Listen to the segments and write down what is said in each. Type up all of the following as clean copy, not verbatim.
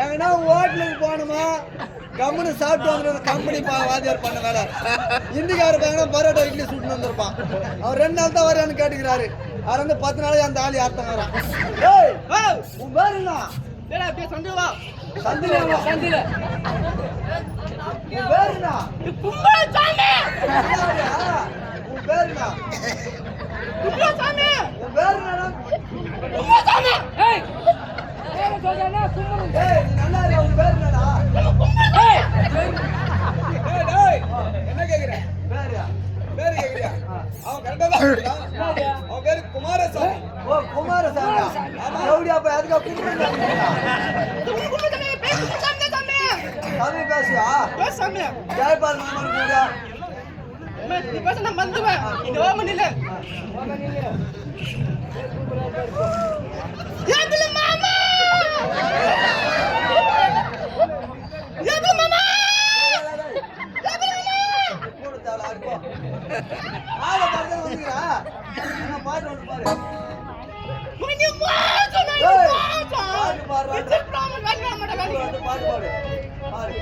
எங்கன்னா ஹோட்டலுக்கு போகணுமா கம்முன்னு சாப்பிட்டு வந்துருந்த கம்பெனி வாத்தியார் பண்ண வேலை. இந்திக்கார இருப்பாங்கன்னா பரோட்டா இட்லி சுட்டு வந்திருப்பான். அவர் 2 நாள் தான் வரையான்னு கேட்டுக்கிறாரு. அவர் வந்து 10 நாளைக்கு அந்த ஆளி அர்த்தம் வரான். உன் பேர் என்ன? சந்தில உன் பேர் என்ன? உன் பேர் என்ன? உன் பேர் என்ன? நல்லா இருக்கு. உன் பேர் என்னடா? என்ன கேக்குற? பேரு கேக்குறியா? அவன் கரெக்டா தான் சொல்றான். அவன் பேரு குமாரசாமி. ஓ குமாரசாமி. ஆமா ரவுடி அப்ப அதுக்கு குமாரசாமி. சாமி பேசுயா? பேசாமி. ஜெயபால் மாமா கூடா. நீ பேச நான் வந்துவேன். இந்த ஓமனில. யாதுல மாமா. யாதுல மாமா. ஆள பாருங்க வந்துடா. நான் பாட்டு வந்து பாரு. நீ மாசா நான் மாசா. பாரு. இது ப்ராப்ளம் வேற மாட்டா வேற. பாரு பாரு. பாரு.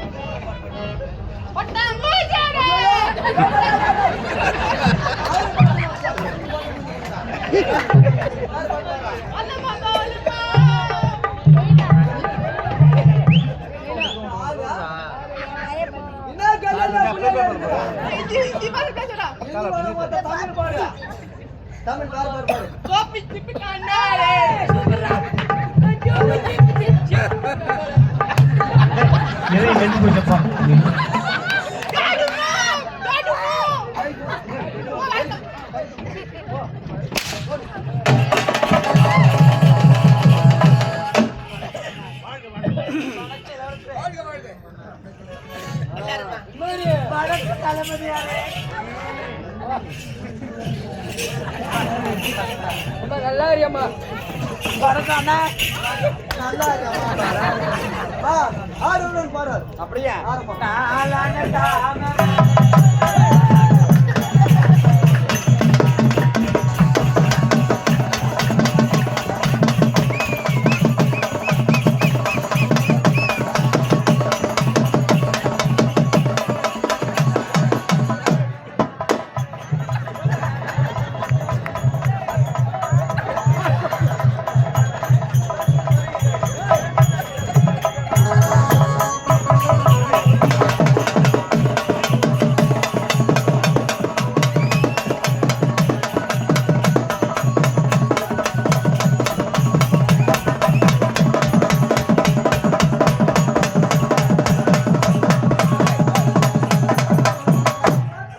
பட்டா மாசாடா. அல்ல மாமா அல்ல. என்ன கலல இது பாரு பேசுடா. தமிழ் பாடு. தமிழ் பாடு. கோபி சிப்பி கண்ணாலே. எதை வெட்டி போச்சப்பா. நல்லா இருக்கியம்மா. படத்தானா நல்லா இருக்கியம்மா. ஆறு பாரு. அப்படியே